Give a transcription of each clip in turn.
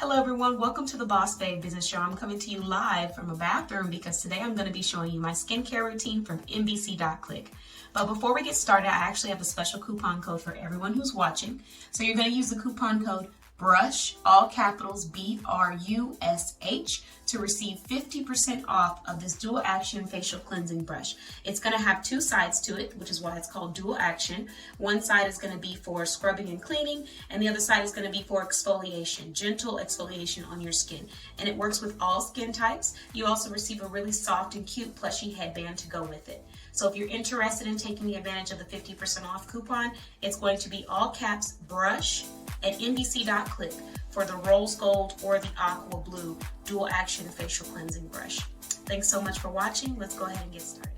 Hello everyone, welcome to the Boss Babe Business Show. I'm coming to you live from a bathroom because today I'm going to be showing you my skincare routine from MBC.CLICK. But before we get started, I actually have a special coupon code for everyone who's watching. So you're going to use the coupon code BRUSH, all capitals BRUSH, to receive 50% off of this dual action facial cleansing brush. It's going to have two sides to it, which is why it's called dual action. One side is going to be for scrubbing and cleaning, and the other side is going to be for exfoliation, gentle exfoliation on your skin. And it works with all skin types. You also receive a really soft and cute plushy headband to go with it. So if you're interested in taking advantage of the 50% off coupon, it's going to be all caps BRUSH at MBC.CLICK for the rose gold or the aqua blue dual action facial cleansing brush. Thanks so much for watching. Let's go ahead and get started.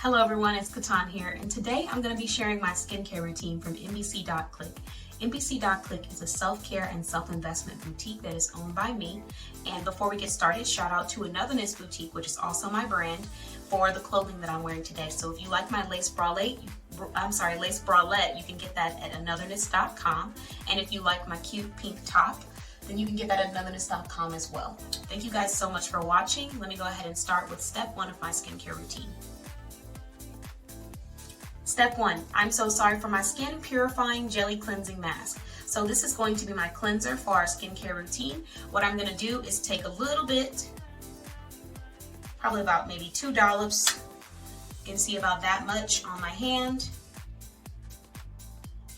Hello everyone, it's KeTohn here, and today I'm going to be sharing my skincare routine from MBC.CLICK. MBC.CLICK is a self-care and self-investment boutique that is owned by me. And before we get started, shout out to Anotherness Boutique, which is also my brand, for the clothing that I'm wearing today. So if you like my lace bralette, you can get that at anotherness.com. And if you like my cute pink top, then you can get that at anotherness.com as well. Thank you guys so much for watching. Let me go ahead and start with step one of my skincare routine. Step 1, I'm so sorry for my skin purifying jelly cleansing mask. So this is going to be my cleanser for our skincare routine. What I'm going to do is take a little bit, probably about maybe 2 dollops. You can see about that much on my hand.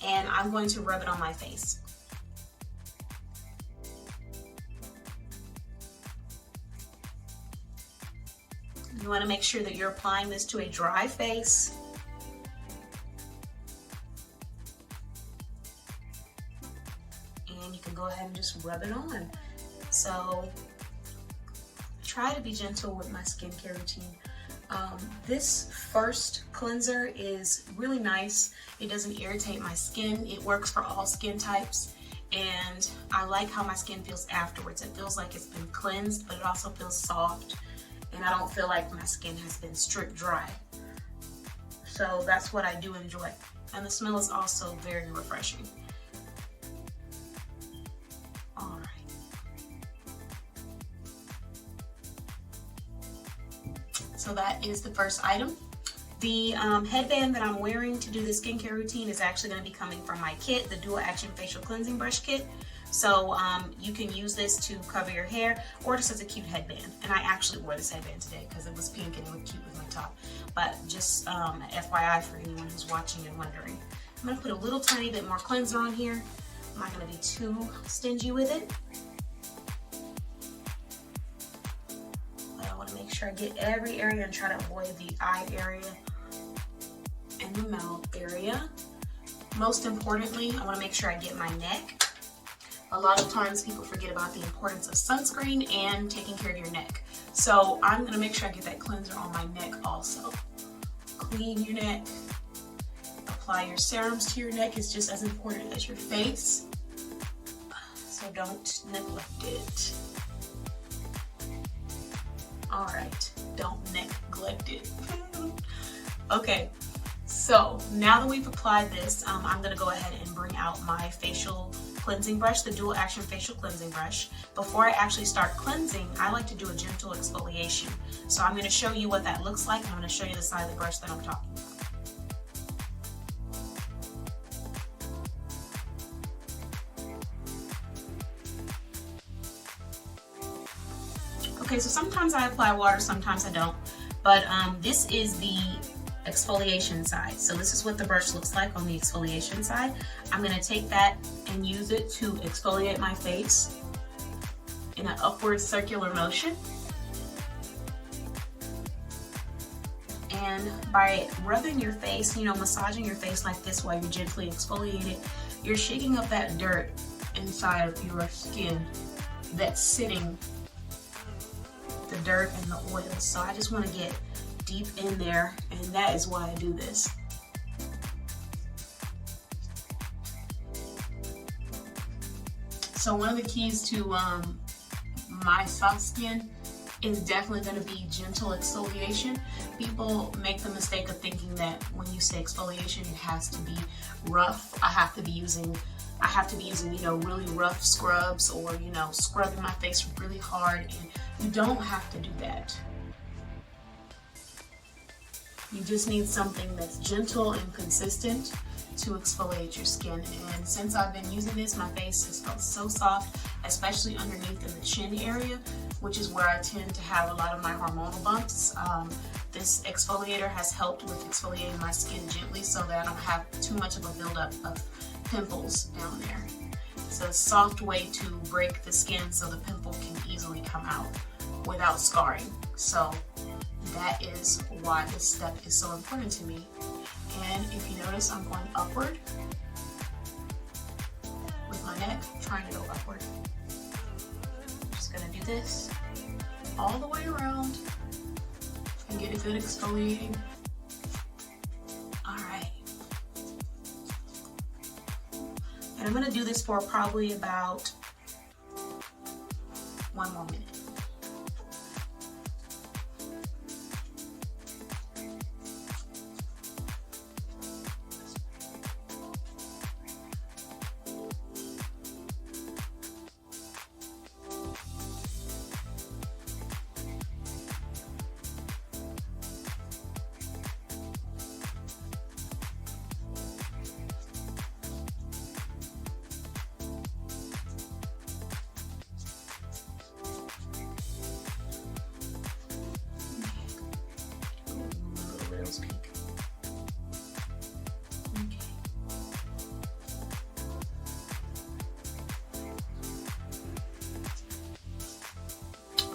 And I'm going to rub it on my face. You want to make sure that you're applying this to a dry face. And you can go ahead and just rub it on. So try to be gentle with my skincare routine. This first cleanser is really nice. It doesn't irritate my skin. It works for all skin types. And I like how my skin feels afterwards. It feels like it's been cleansed, but it also feels soft. And I don't feel like my skin has been stripped dry. So that's what I do enjoy. And the smell is also very refreshing. All right. So that is the first item. The headband that I'm wearing to do the skincare routine is actually going to be coming from my kit, the Dual Action Facial Cleansing Brush Kit. So you can use this to cover your hair or just as a cute headband. And I actually wore this headband today because it was pink and it looked cute with my top. But just FYI for anyone who's watching and wondering. I'm going to put a little tiny bit more cleanser on here. I'm not going to be too stingy with it. But I want to make sure I get every area and try to avoid the eye area and the mouth area. Most importantly, I want to make sure I get my neck. A lot of times people forget about the importance of sunscreen and taking care of your neck. So I'm going to make sure I get that cleanser on my neck also. Clean your neck. Apply your serums to your neck. It's just as important as your face. So don't neglect it. Alright, don't neglect it. Okay, So now that we've applied this, I'm going to go ahead and bring out my facial cleansing brush, the dual action facial cleansing brush. Before I actually start cleansing, I like to do a gentle exfoliation. So I'm going to show you what that looks like, and I'm going to show you the side of the brush that I'm talking about. Okay, so sometimes I apply water, sometimes I don't, but this is the exfoliation side. So this is what the brush looks like on the exfoliation side. I'm going to take that and use it to exfoliate my face in an upward circular motion. And by rubbing your face, massaging your face like this while you're gently exfoliating, you're shaking up that dirt inside of your skin that's sitting, the dirt and the oil. So I just want to get deep in there, and that is why I do this. So one of the keys to my soft skin is definitely going to be gentle exfoliation. People make the mistake of thinking that when you say exfoliation, it has to be rough. I have to be using really rough scrubs, or scrubbing my face really hard, and you don't have to do that. You just need something that's gentle and consistent to exfoliate your skin. And since I've been using this, my face has felt so soft, especially underneath in the chin area, which is where I tend to have a lot of my hormonal bumps. This exfoliator has helped with exfoliating my skin gently so that I don't have too much of a buildup of pimples down there. It's a soft way to break the skin so the pimple can easily come out without scarring. So that is why this step is so important to me. And if you notice, I'm going upward with my neck, trying to go upward. I'm just gonna do this all the way around and get a good exfoliating. All right. And I'm gonna do this for probably about 1 more minute.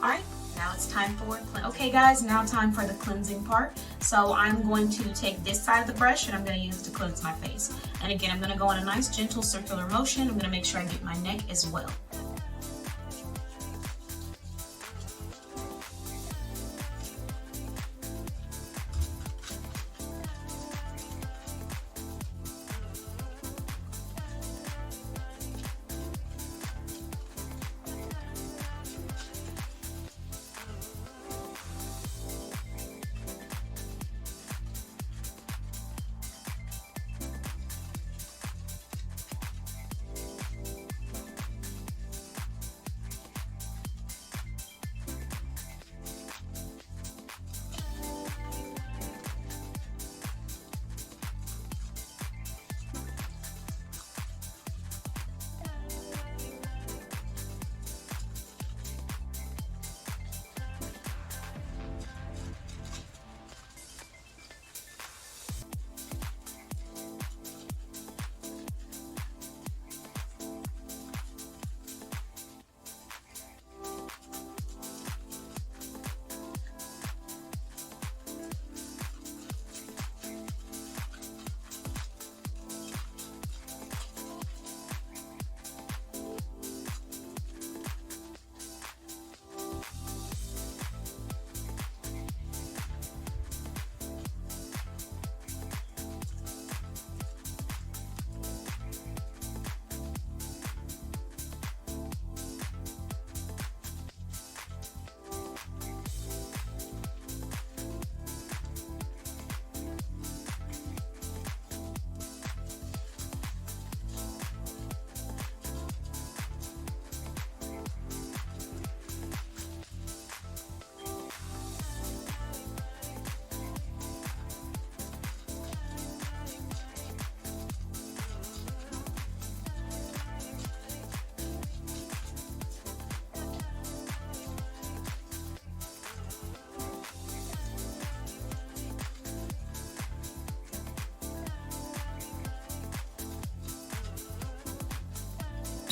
Alright, now it's time for okay guys, now time for the cleansing part. So I'm going to take this side of the brush and I'm going to use it to cleanse my face. And again, I'm going to go in a nice gentle circular motion. I'm going to make sure I get my neck as well.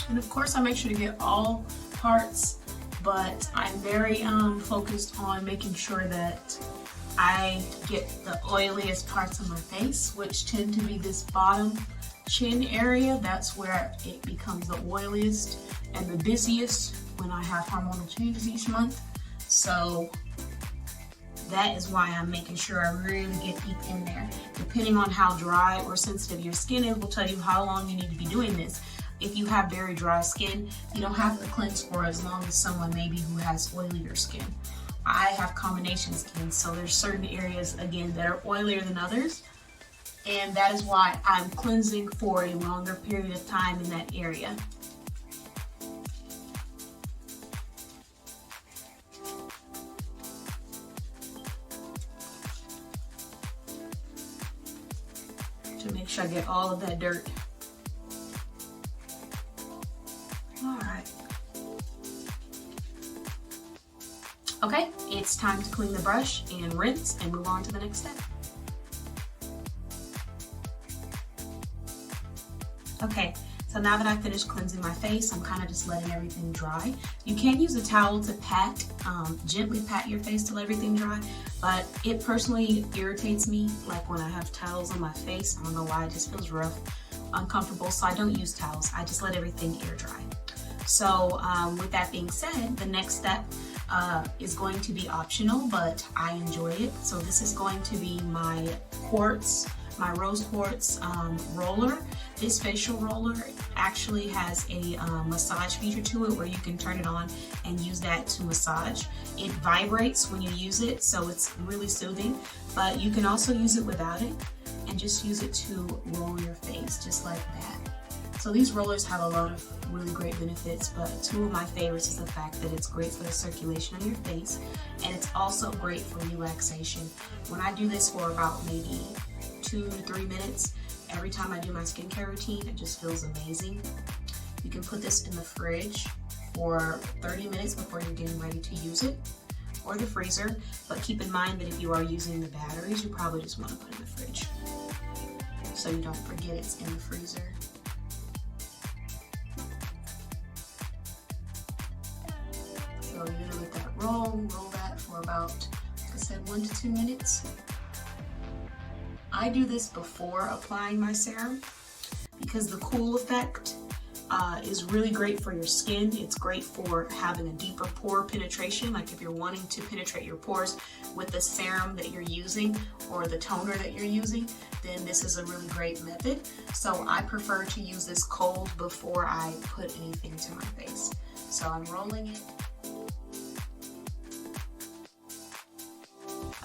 And of course I make sure to get all parts, but I'm very focused on making sure that I get the oiliest parts of my face, which tend to be this bottom chin area. That's where it becomes the oiliest and the busiest when I have hormonal changes each month. So that is why I'm making sure I really get deep in there. Depending on how dry or sensitive your skin is will tell you how long you need to be doing this. If you have very dry skin, you don't have to cleanse for as long as someone maybe who has oilier skin. I have combination skin, so there's certain areas, again, that are oilier than others, and that is why I'm cleansing for a longer period of time in that area. To make sure I get all of that dirt. Alright. Okay, it's time to clean the brush and rinse and move on to the next step. Okay, so now that I've finished cleansing my face, I'm kind of just letting everything dry. You can use a towel to pat, gently pat your face to let everything dry, but it personally irritates me, like when I have towels on my face. I don't know why, it just feels rough, uncomfortable, so I don't use towels. I just let everything air dry. So with that being said, the next step is going to be optional, but I enjoy it. So this is going to be my quartz, my rose quartz roller. This facial roller actually has a massage feature to it where you can turn it on and use that to massage. It vibrates when you use it, so it's really soothing, but you can also use it without it and just use it to roll your face just like that. So these rollers have a lot of really great benefits, but two of my favorites is the fact that it's great for the circulation of your face, and it's also great for relaxation. When I do this for about maybe 2 to 3 minutes, every time I do my skincare routine, it just feels amazing. You can put this in the fridge for 30 minutes before you're getting ready to use it, or the freezer, but keep in mind that if you are using the batteries, you probably just want to put it in the fridge so you don't forget it's in the freezer. So you're gonna let that roll that for about, like I said, 1 to 2 minutes. I do this before applying my serum because the cool effect is really great for your skin. It's great for having a deeper pore penetration, like if you're wanting to penetrate your pores with the serum that you're using or the toner that you're using, then this is a really great method. So I prefer to use this cold before I put anything to my face. So I'm rolling it.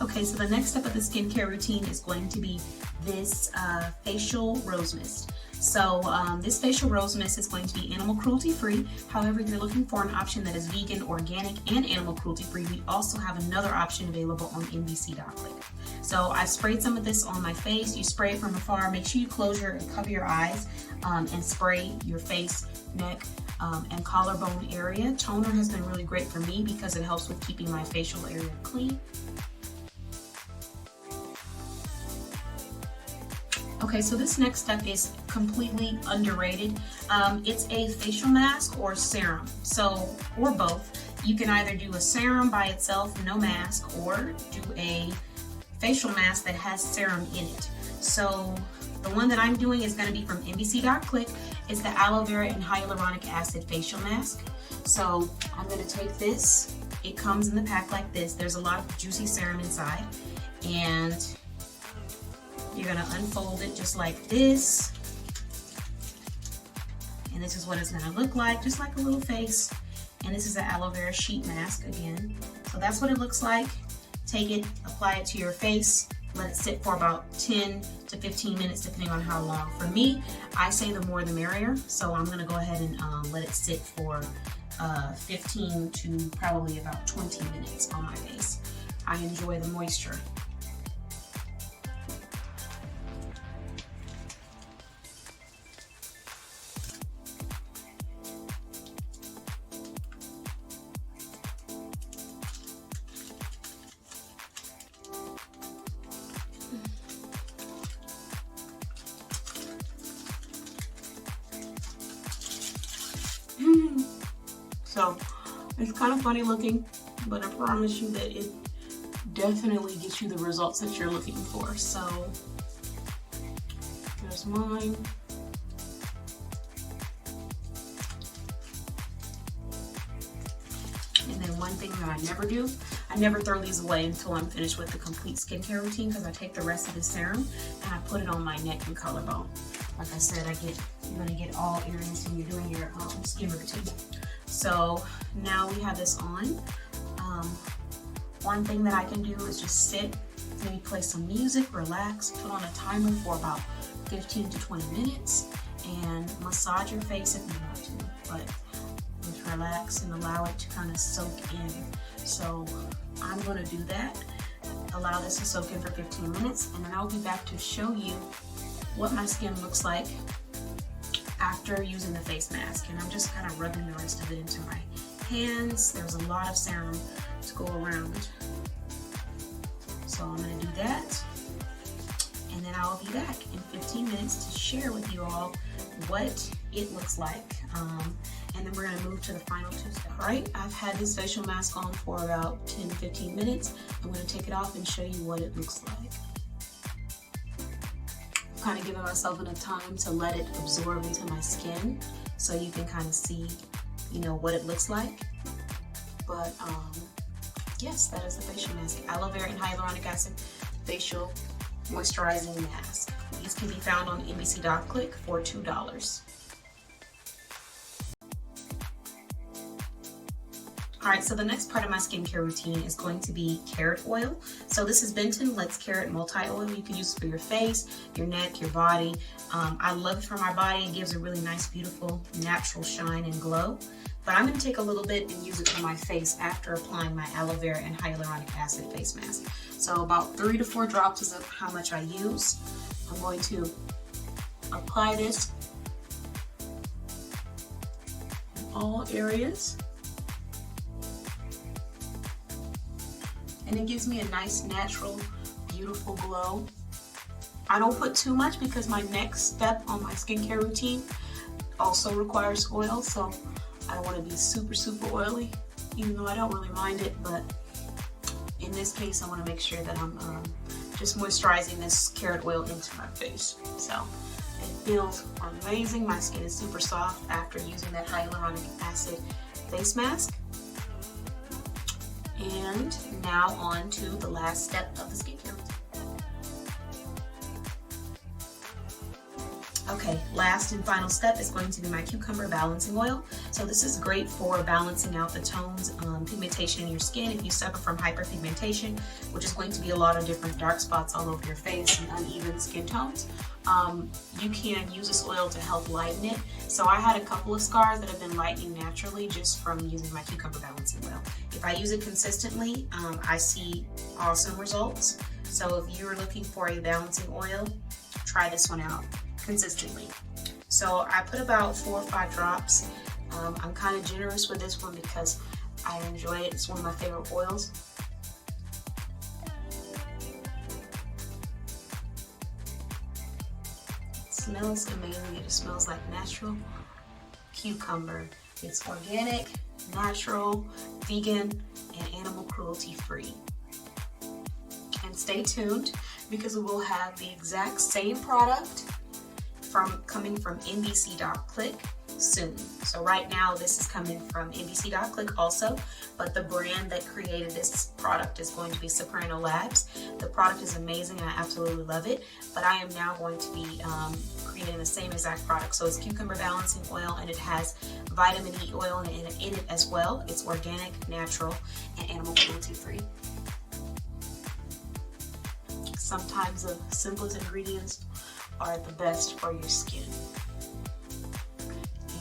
Okay, so the next step of the skincare routine is going to be this facial rose mist. So this facial rose mist is going to be animal cruelty free. However, if you're looking for an option that is vegan, organic, and animal cruelty free, we also have another option available on MBC.CLICK. So I sprayed some of this on my face. You spray it from afar. Make sure you close your and cover your eyes and spray your face, neck, and collarbone area. Toner has been really great for me because it helps with keeping my facial area clean. Okay, so this next step is completely underrated. It's a facial mask or serum, or both. You can either do a serum by itself, no mask, or do a facial mask that has serum in it. So the one that I'm doing is going to be from MBC.CLICK. It's the aloe vera and hyaluronic acid facial mask. So I'm going to take this. It comes in the pack like this. There's a lot of juicy serum inside, and you're gonna unfold it just like this. And this is what it's gonna look like, just like a little face. And this is an aloe vera sheet mask again. So that's what it looks like. Take it, apply it to your face, let it sit for about 10 to 15 minutes, depending on how long. For me, I say the more the merrier. So I'm gonna go ahead and let it sit for 15 to probably about 20 minutes on my face. I enjoy the moisture. So it's kind of funny looking, but I promise you that it definitely gets you the results that you're looking for. So there's mine. And then one thing that I never do, I never throw these away until I'm finished with the complete skincare routine, because I take the rest of the serum and I put it on my neck and collarbone. Like I said, you're gonna get all areas when you're doing your skin routine. So now we have this on. One thing that I can do is just sit, maybe play some music, relax, put on a timer for about 15 to 20 minutes, and massage your face if you want to, but just relax and allow it to kind of soak in. So I'm going to do that, allow this to soak in for 15 minutes, and then I'll be back to show you what my skin looks like after using the face mask. And I'm just kind of rubbing the rest of it into my hands. There's a lot of serum to go around, so I'm going to do that, and then I'll be back in 15 minutes to share with you all what it looks like, and then we're going to move to the final 2 steps. Alright, I've had this facial mask on for about 10 to 15 minutes. I'm going to take it off and show you what it looks like. I'm kind of giving myself enough time to let it absorb into my skin so you can kind of see, you know, what it looks like. But yes, that is the facial mask. Aloe vera and hyaluronic acid facial moisturizing mask. These can be found on MBC.CLICK for $2. Alright, so the next part of my skincare routine is going to be carrot oil. So this is Benton Let's Carrot Multi-Oil. You can use it for your face, your neck, your body. I love it for my body. It gives a really nice, beautiful, natural shine and glow. But I'm going to take a little bit and use it for my face after applying my aloe vera and hyaluronic acid face mask. So about 3 to 4 drops is how much I use. I'm going to apply this in all areas. And it gives me a nice, natural, beautiful glow. I don't put too much because my next step on my skincare routine also requires oil, so I don't want to be super, super oily, even though I don't really mind it. But in this case, I want to make sure that I'm just moisturizing this carrot oil into my face. So it feels amazing. My skin is super soft after using that hyaluronic acid face mask. And now on to the last step of the skincare routine. Okay, last and final step is going to be my cucumber balancing oil. So this is great for balancing out the tones, pigmentation in your skin if you suffer from hyperpigmentation, which is going to be a lot of different dark spots all over your face and uneven skin tones. You can use this oil to help lighten it. So I had a couple of scars that have been lightening naturally just from using my cucumber balancing oil. If I use it consistently, I see awesome results. So if you're looking for a balancing oil, try this one out consistently. So I put about 4 or 5 drops. I'm kind of generous with this one because I enjoy it. It's one of my favorite oils. It smells amazing. It just smells like natural cucumber. It's organic, natural, vegan, and animal cruelty free. And stay tuned because we will have the exact same product coming from MBC.CLICK soon. So right now this is coming from MBC.CLICK also, but the brand that created this product is going to be Soprano Labs. The product is amazing and I absolutely love it, but I am now going to be creating the same exact product. So it's cucumber balancing oil and it has vitamin E oil in it as well. It's organic, natural, and animal cruelty free. Sometimes the simplest ingredients are the best for your skin.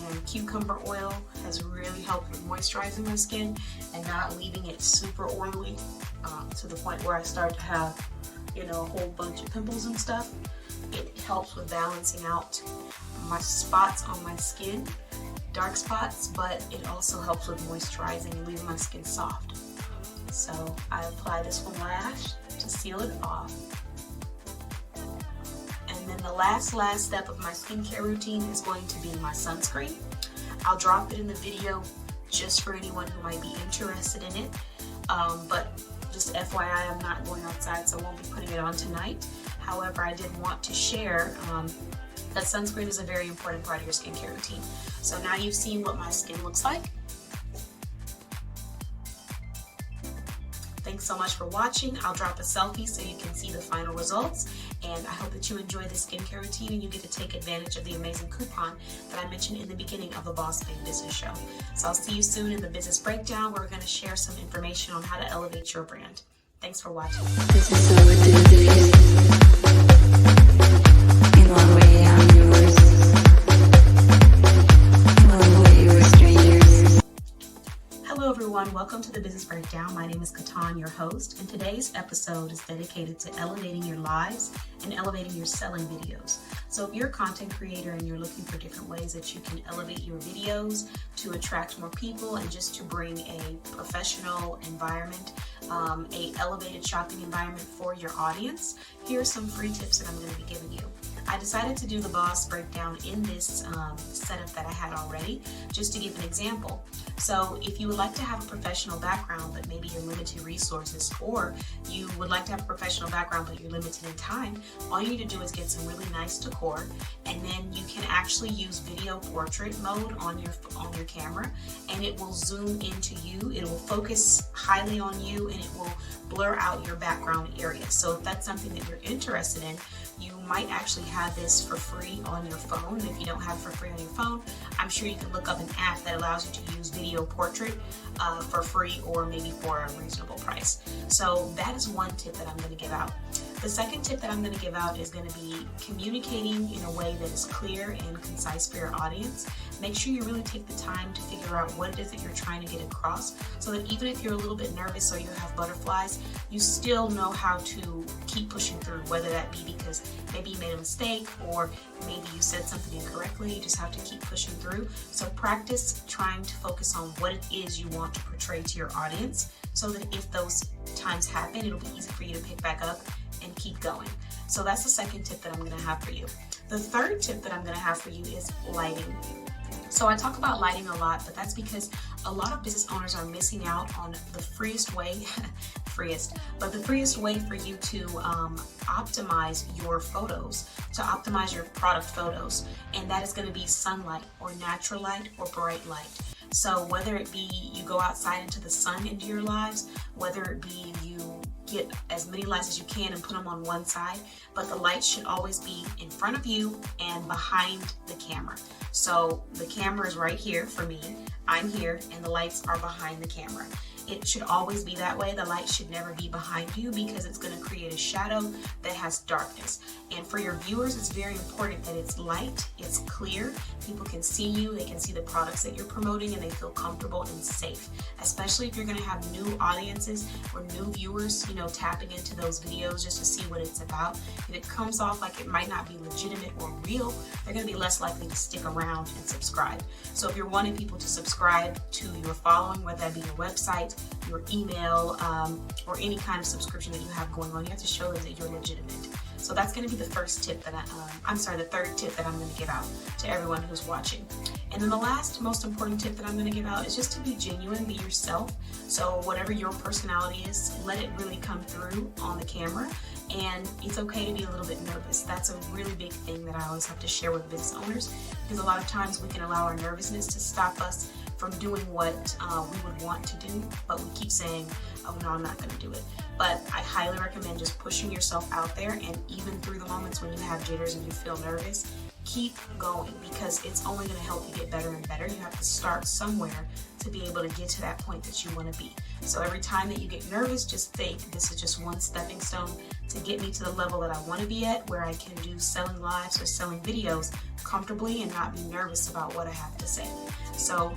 And cucumber oil has really helped with moisturizing my skin and not leaving it super oily to the point where I start to have, you know, a whole bunch of pimples and stuff. It helps with balancing out my spots on my skin, dark spots, but it also helps with moisturizing and leaving my skin soft. So I apply this one last to seal it off. And then the last step of my skincare routine is going to be my sunscreen. I'll drop it in the video just for anyone who might be interested in it. But just FYI, I'm not going outside, so I won't be putting it on tonight. However, I did want to share that sunscreen is a very important part of your skincare routine. So now you've seen what my skin looks like. Thanks so much for watching. I'll drop a selfie so you can see the final results. And I hope that you enjoy the skincare routine and you get to take advantage of the amazing coupon that I mentioned in the beginning of the Boss Babe Business Show. So I'll see you soon in the business breakdown, where we're going to share some information on how to elevate your brand. Thanks for watching. This is how we do this. In one way, I'm yours. In one way, you're strangers. Hello everyone, welcome to the Business Breakdown. My name is KeTohn, your host, and today's episode is dedicated to elevating your lives and elevating your selling videos. So if you're a content creator and you're looking for different ways that you can elevate your videos to attract more people and just to bring a professional environment, a elevated shopping environment for your audience, here are some free tips that I'm going to be giving you. I decided to do the Boss Breakdown in this setup that I had already, just to give an example. So if you would like to have a professional background, but maybe you're limited resources, or you would like to have a professional background, but you're limited in time, all you need to do is get some really nice decor, and then you can actually use video portrait mode on your camera, and it will zoom into you. It will focus highly on you, and it will blur out your background area. So if that's something that you're interested in, you might actually have this for free on your phone. If you don't have it for free on your phone, I'm sure you can look up an app that allows you to use video portrait for free, or maybe for a reasonable price. So that is one tip that I'm going to give out. The second tip that I'm going to give out is going to be communicating in a way that is clear and concise for your audience. Make sure you really take the time to figure out what it is that you're trying to get across, so that even if you're a little bit nervous or you have butterflies, you still know how to keep pushing through, whether that be because maybe you made a mistake or maybe you said something incorrectly. You just have to keep pushing through. So practice trying to focus on what it is you want to portray to your audience, so that if those times happen, it'll be easy for you to pick back up and keep going. So that's the second tip that I'm going to have for you. The third tip that I'm going to have for you is lighting. So I talk about lighting a lot, but that's because a lot of business owners are missing out on the freest way, the freest way for you to optimize your photos, to optimize your product photos, and that is going to be sunlight or natural light or bright light. So whether it be you go outside into the sun into your lives, whether it be you get as many lights as you can and put them on one side, but the light should always be in front of you and behind the camera. So the camera is right here for me, I'm here, and the lights are behind the camera. It should always be that way. The light should never be behind you, because it's going to create a shadow that has darkness. And for your viewers, it's very important that it's light, it's clear, people can see you, they can see the products that you're promoting, and they feel comfortable and safe. Especially if you're going to have new audiences or new viewers, tapping into those videos just to see what it's about. If it comes off like it might not be legitimate or real, they're going to be less likely to stick around and subscribe. So if you're wanting people to subscribe to your following, whether that be your website, your email, or any kind of subscription that you have going on, you have to show them that you're legitimate. So that's going to be the first tip that the third tip that I'm going to give out to everyone who's watching. And then the last most important tip that I'm going to give out is just to be genuine, be yourself. So whatever your personality is, let it really come through on the camera. And it's okay to be a little bit nervous. That's a really big thing that I always have to share with business owners, because a lot of times we can allow our nervousness to stop us from doing what we would want to do, but we keep saying, oh no, I'm not going to do it. But I highly recommend just pushing yourself out there, and even through the moments when you have jitters and you feel nervous, keep going, because it's only going to help you get better and better. You have to start somewhere to be able to get to that point that you want to be. So every time that you get nervous, just think, this is just one stepping stone to get me to the level that I want to be at, where I can do selling lives or selling videos comfortably and not be nervous about what I have to say. So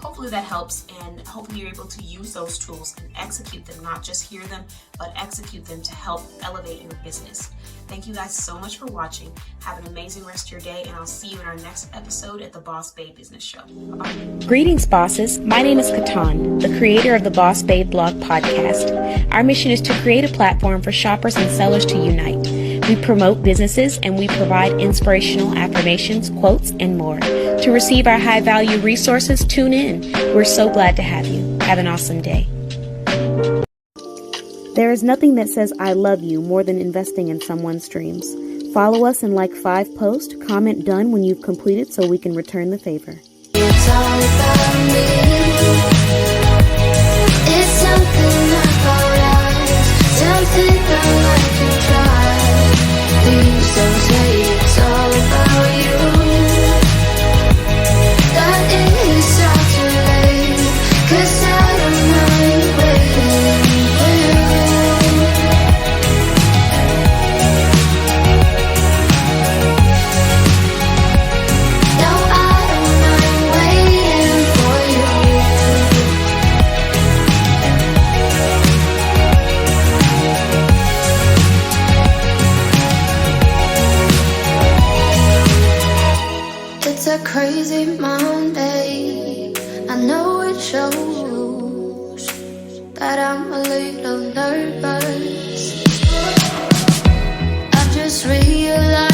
hopefully that helps, and hopefully you're able to use those tools and execute them, not just hear them, but execute them to help elevate your business. Thank you guys so much for watching. Have an amazing rest of your day, and I'll see you in our next episode at the Boss Babe Business Show. Bye-bye. Greetings, bosses. My name is KeTohn, the creator of the Boss Babe blog podcast. Our mission is to create a platform for shoppers and sellers to unite. We promote businesses and we provide inspirational affirmations, quotes, and more. To receive our high-value resources, tune in. We're so glad to have you. Have an awesome day. There is nothing that says I love you more than investing in someone's dreams. Follow us and like 5 posts. Comment done when you've completed so we can return the favor. It's all about me. It's something about us, something that I can try. Please don't say it's all about you. That is all too late, 'cause I don't mind waiting for you. No, I don't mind waiting for you. It's a crazy Monday. I know it shows that I'm a little nervous. I just realized